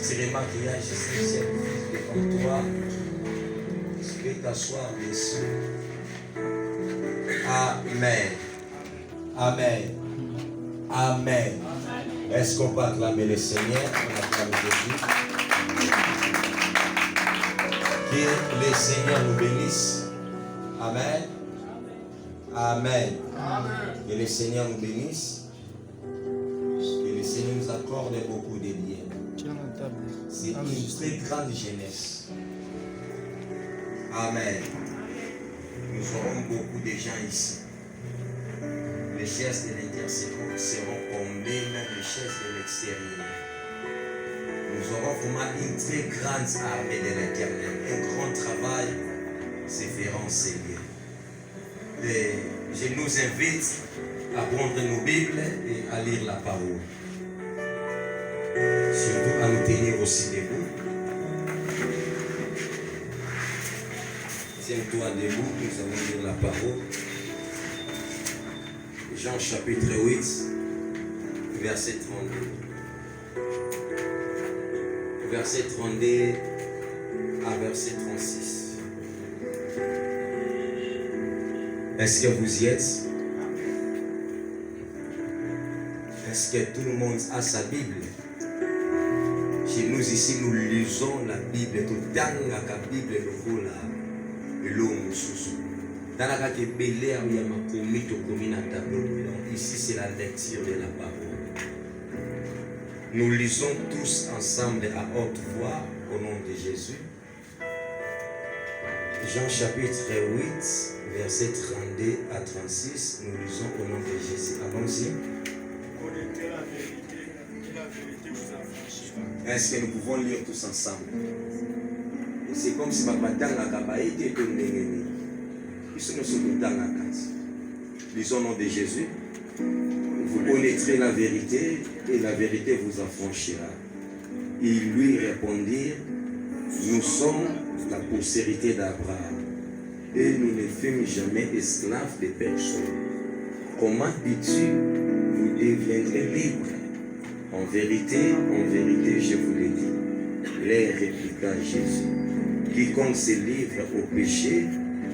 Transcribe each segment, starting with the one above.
retirer maquillage, je suis Fils devant toi. Je vais t'asseoir dessus. Amen. Amen. Amen. Est-ce qu'on peut acclamer le Seigneur? On acclame Jésus. Que le Seigneur nous bénisse. Amen. Amen. Que le Seigneur nous bénisse. Que le Seigneur nous accorde beaucoup de biens. C'est une très grande jeunesse. Amen. Nous aurons beaucoup de gens ici. Les chaises de l'intérieur seront comblées, même les chaises de l'extérieur. Nous aurons vraiment une très grande armée de l'intérieur. Un grand travail se fera en Seigneur. Et je nous invite à prendre nos Bibles et à lire la parole. Surtout à nous tenir aussi debout. Tiens-toi debout, nous allons lire la parole. Jean chapitre 8, verset 32. Verset 32 à verset 36. Est-ce que vous y êtes? Est-ce que tout le monde a sa Bible? Chez nous ici, nous lisons la Bible. Tout le temps, la Bible est le l'homme sous. Dans la Belair, il y a ma commis na tableau. Ici, c'est la lecture de la parole. Nous lisons tous ensemble à haute voix au nom de Jésus. Jean chapitre 8, verset 32 à 36. Nous lisons au nom de Jésus. Allons-y. Connaissez la vérité, et la vérité vous affranchira. Est-ce que nous pouvons lire tous ensemble? C'est comme si ma bataille n'a pas été donnée. Lisons au nom de Jésus. Vous connaîtrez la vérité et la vérité vous affranchira. Ils lui répondirent, nous sommes la postérité d'Abraham et nous ne fûmes jamais esclaves de personne. Comment dis-tu, vous deviendrez libres? En vérité, je vous le dis. Les répliqua Jésus. Quiconque se livre au péché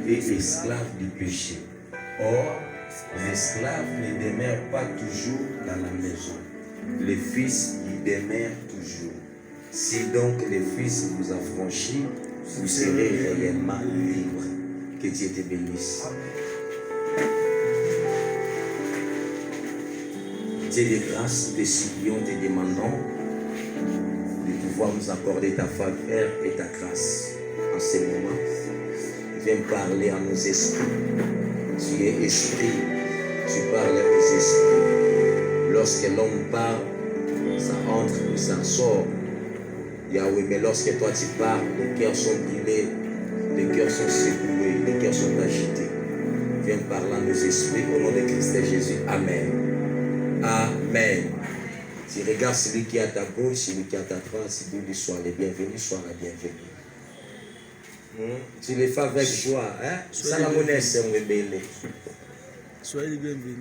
est esclave du péché. Or, l'esclave ne demeure pas toujours dans la maison. Le Fils y demeure toujours. Si donc le Fils vous affranchit, vous serez réellement libre. Que Dieu te bénisse. Dieu de grâce, te supplions, te demandons de pouvoir nous accorder ta faveur et ta grâce en ce moment. Viens parler à nos esprits. Tu es esprit, tu parles aux esprits. Lorsque l'homme parle, ça entre et ça sort. Yahweh, mais lorsque toi tu parles, les cœurs sont brûlés, les cœurs sont secoués, les cœurs sont agités. Viens parler à nos esprits au nom de Christ Jésus. Amen. Amen. Tu regardes celui qui est à ta gauche, celui qui est à ta droite, si Dieu lui soit le bienvenu, soit la bienvenue. Tu les fais avec joie. Ça la monnaie, c'est un rebelle. Soyez les bienvenus.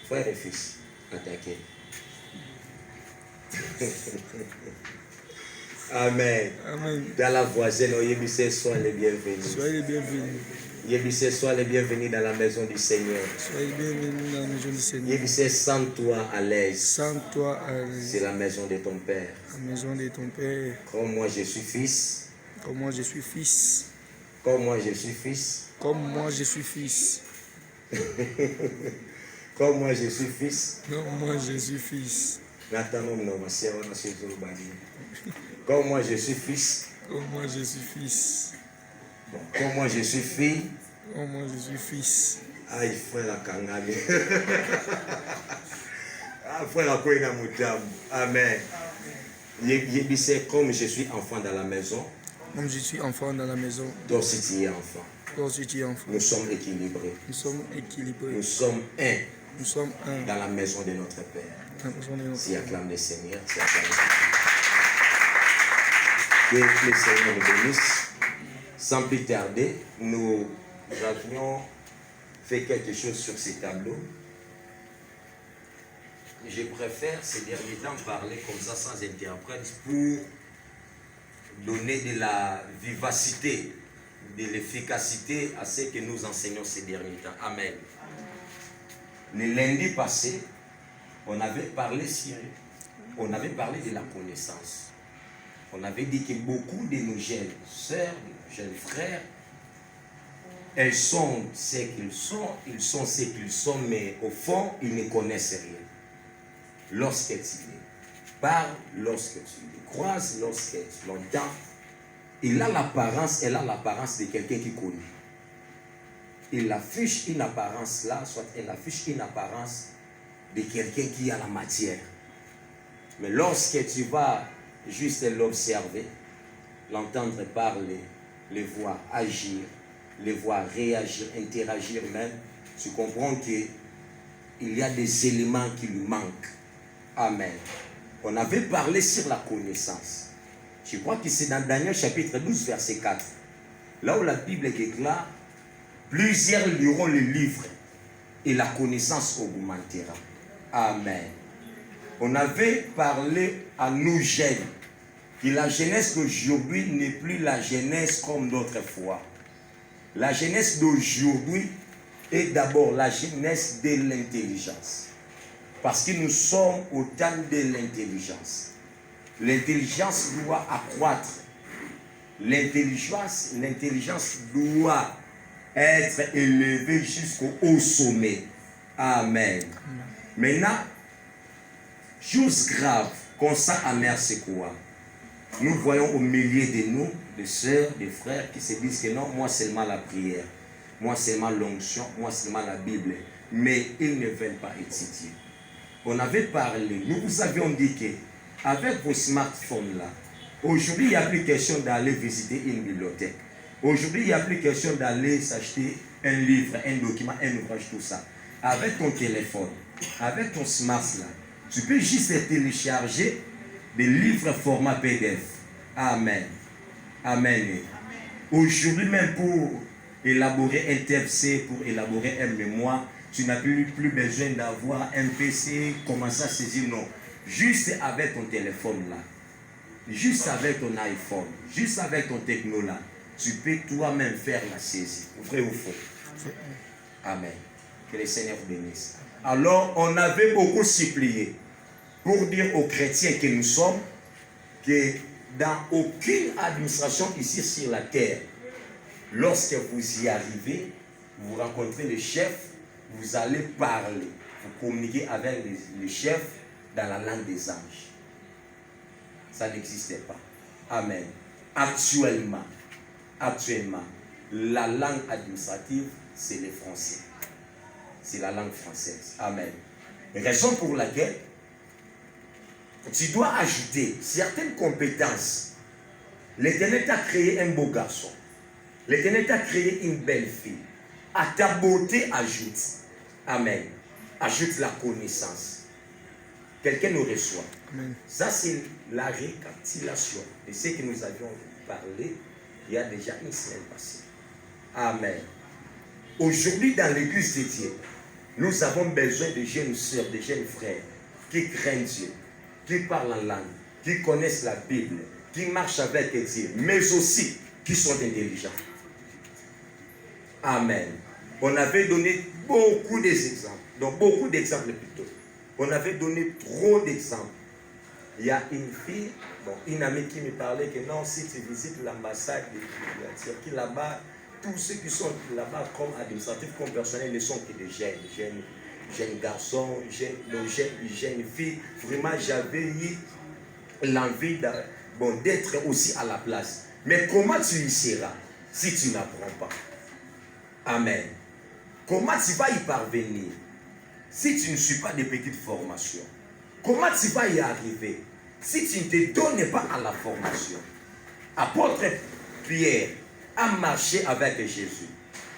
Frère et fils, attaquez. Amen. Amen. Dans la voisine, sois les bienvenus. Soyez les bienvenus. Sois les bienvenus dans la maison du Seigneur. Soyez les bienvenus dans la maison du Seigneur. Sens-toi à l'aise. Sens-toi à l'aise. C'est la maison de ton Père. La maison de ton Père. Comme moi je suis fils. Comme moi je suis fils. Comme moi je suis fils. Comme moi je suis fils. Comme moi je suis fils. Comme moi je suis fils. Comme moi je suis fils. Comme moi je suis fils. Comme moi je suis fille. Comme moi je suis fils. Ah, il faut la kangami. Ah, il faut la koina mutam. Amen. Comme je suis enfant dans la maison. Comme je suis enfant dans la maison. Donc si tu es enfant. Donc si tu es enfant. Nous sommes équilibrés. Nous sommes équilibrés. Nous sommes un. Nous sommes un. Dans la maison de notre Père. Dans la maison de notre Si Père. acclame le Seigneur. Si acclame le Seigneur. Que le Seigneur nous bénisse. Sans plus tarder, nous avions fait quelque chose sur ces tableaux. je préfère ces derniers temps parler comme ça sans interprète pour donner de la vivacité, de l'efficacité à ce que nous enseignons ces derniers temps. Amen. Le lundi passé, on avait parlé de la connaissance. On avait dit que beaucoup de nos jeunes sœurs, de nos jeunes frères, elles sont ce qu'ils sont, ils sont ce qu'ils sont, mais au fond, ils ne connaissent rien. Lorsque tu les parles, lorsque tu les croises, lorsque tu l'entends, elle a l'apparence de quelqu'un qui connaît. Il affiche une apparence là, soit elle affiche une apparence de quelqu'un qui a la matière. Mais lorsque tu vas juste l'observer, l'entendre parler, le voir agir, le voir réagir, interagir même, tu comprends qu'il y a des éléments qui lui manquent. Amen. On avait parlé sur la connaissance. Je crois que c'est dans Daniel chapitre 12, verset 4. Là où la Bible déclare, plusieurs liront le livre et la connaissance augmentera. Amen. On avait parlé à nous jeunes que la jeunesse d'aujourd'hui n'est plus la jeunesse comme d'autrefois. La jeunesse d'aujourd'hui est d'abord la jeunesse de l'intelligence. Parce que nous sommes au temps de l'intelligence. L'intelligence doit accroître. L'intelligence doit être élevée jusqu'au haut sommet. Amen. Maintenant, chose grave, constat amer, c'est quoi? Nous voyons au milieu de nous, des sœurs, des frères qui se disent que non, moi seulement la prière, moi seulement l'onction, moi seulement la Bible. Mais ils ne veulent pas étudier. On avait parlé, nous vous avions dit que avec vos smartphones là, aujourd'hui il n'y a plus question d'aller visiter une bibliothèque. Aujourd'hui il n'y a plus question d'aller s'acheter un livre, un document, un ouvrage, tout ça. Avec ton téléphone, avec ton smartphone là, tu peux juste télécharger des livres format PDF. Amen. Amen. Aujourd'hui même pour élaborer un TFC, pour élaborer un mémoire, tu n'as plus besoin d'avoir un PC, commencer à saisir, non. Juste avec ton téléphone là, juste avec ton iPhone, juste avec ton techno là, tu peux toi-même faire la saisie. Vrai ou faux? Amen. Que le Seigneur bénisse. Alors, on avait beaucoup supplié pour dire aux chrétiens que nous sommes que dans aucune administration ici sur la terre, lorsque vous y arrivez, vous rencontrez le chef, vous allez parler, vous communiquez avec les chefs dans la langue des anges. Ça n'existait pas. Amen. Actuellement, la langue administrative, c'est le français. C'est la langue française. Amen. Raison pour laquelle tu dois ajouter certaines compétences. L'Éternel t'a créé un beau garçon. L'Éternel t'a créé une belle fille. À ta beauté, ajoute. Amen. Ajoute la connaissance. Quelqu'un nous reçoit. Amen. Ça, c'est la récapitulation de ce que nous avions parlé il y a déjà une semaine passée. Amen. Aujourd'hui, dans l'église de Dieu, nous avons besoin de jeunes sœurs, de jeunes frères qui craignent Dieu, qui parlent en langue, qui connaissent la Bible, qui marchent avec Dieu, mais aussi qui sont intelligents. Amen. On avait donné beaucoup d'exemples, donc beaucoup d'exemples plutôt. On avait donné trop d'exemples. Il y a une fille, une amie qui me parlait que non, si tu visites l'ambassade de la Turquie là-bas, tous ceux qui sont là-bas comme administratifs, comme personnels, ne sont que des jeunes garçons, jeunes filles. Vraiment, j'avais eu l'envie d'être aussi à la place. Mais comment tu y seras si tu n'apprends pas? Amen. Comment tu vas y parvenir si tu ne suis pas de petites formations? Comment tu vas y arriver si tu ne te donnes pas à la formation? Apôtre Pierre a marché avec Jésus.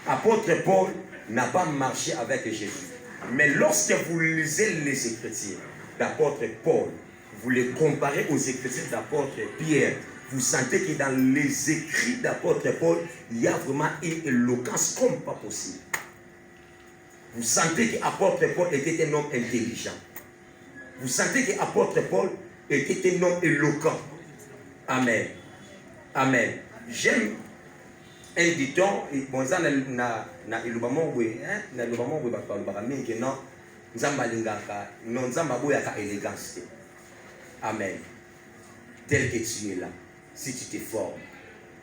Apôtre Paul n'a pas marché avec Jésus. Mais lorsque vous lisez les Écritures d'apôtre Paul, vous les comparez aux Écritures d'apôtre Pierre, vous sentez que dans les écrits d'apôtre Paul, il y a vraiment une éloquence comme pas possible. Vous sentez qu'apôtre Paul était un homme intelligent. Vous sentez que l'apôtre Paul était un homme éloquent. Amen. Amen. J'aime un dicton, bon, ça na ilubamo bwe, na ilubamo bwe bakalubaka mingi non, nzamba lingaka, non nzamba boyaka élégance. Amen. Tel que tu es là, si tu te formes,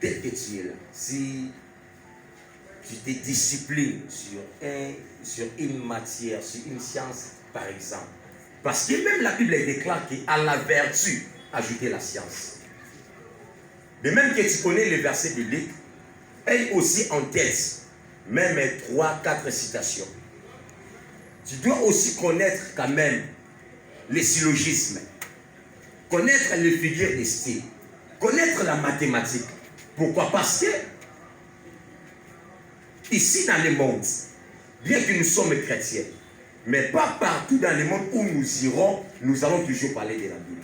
tel que tu es là, si tu te disciplines sur une matière, sur une science, par exemple. Parce que même la Bible déclare qu'à la vertu, ajouter la science. De même que tu connais les versets bibliques, aie aussi en tête, même 3-4 citations. Tu dois aussi connaître quand même les syllogismes, connaître les figures de style, connaître la mathématique. Pourquoi? Parce que ici dans le monde, bien que nous sommes chrétiens, mais pas partout dans le monde où nous irons, nous allons toujours parler de la Bible.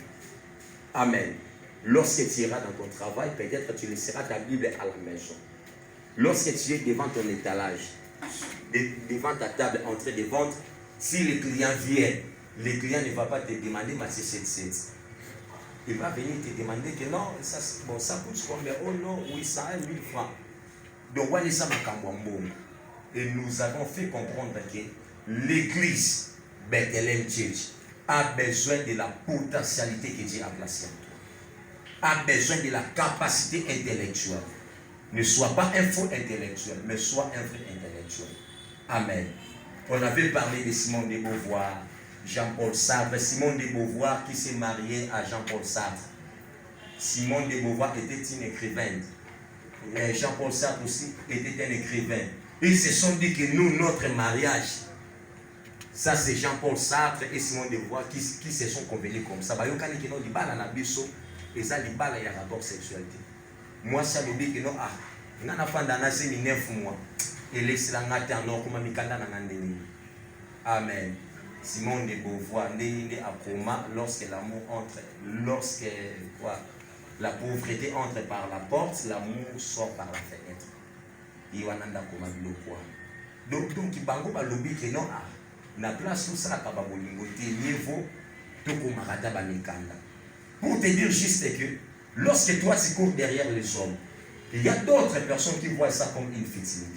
Amen. Lorsque tu iras dans ton travail, peut-être tu laisseras ta Bible à la maison. Lorsque tu es devant ton étalage, devant ta table en train de vendre, si les clients viennent, le client ne va pas te demander Matthieu 7,7. Il va venir te demander que non, ça coûte combien? Oh non, 800, 1000 francs. Donc, et nous avons fait comprendre que l'église Bethlehem Church a besoin de la potentialité que Dieu a placée en toi. A besoin de la capacité intellectuelle. Ne sois pas un faux intellectuel, mais sois un vrai intellectuel. Amen. On avait parlé de Simone de Beauvoir, Jean-Paul Sartre. Simone de Beauvoir qui s'est mariée à Jean-Paul Sartre. Simone de Beauvoir était une écrivaine. Jean-Paul Sartre aussi était un écrivain. Ils se sont dit que nous, notre mariage, ça c'est Jean-Paul Sartre et Simone de Beauvoir qui se sont convenus comme ça. Et ça, il y a un rapport sexualité. Moi, ça me dit que non, on a fait 9 mois. Et laisse la ngate en or comme Mikanda Nandeni. Amen. Simone de Beauvoir, né à coma lorsque l'amour entre, lorsque quoi, la pauvreté entre par la porte, l'amour sort par la fenêtre. Il y a un coma de quoi. Donc, il y a un lobby qui non a. La place où ça a pas niveau, tout comme Marata Banikanda. Pour te dire juste que lorsque toi tu cours derrière les hommes, il y a d'autres personnes qui voient ça comme une futilité.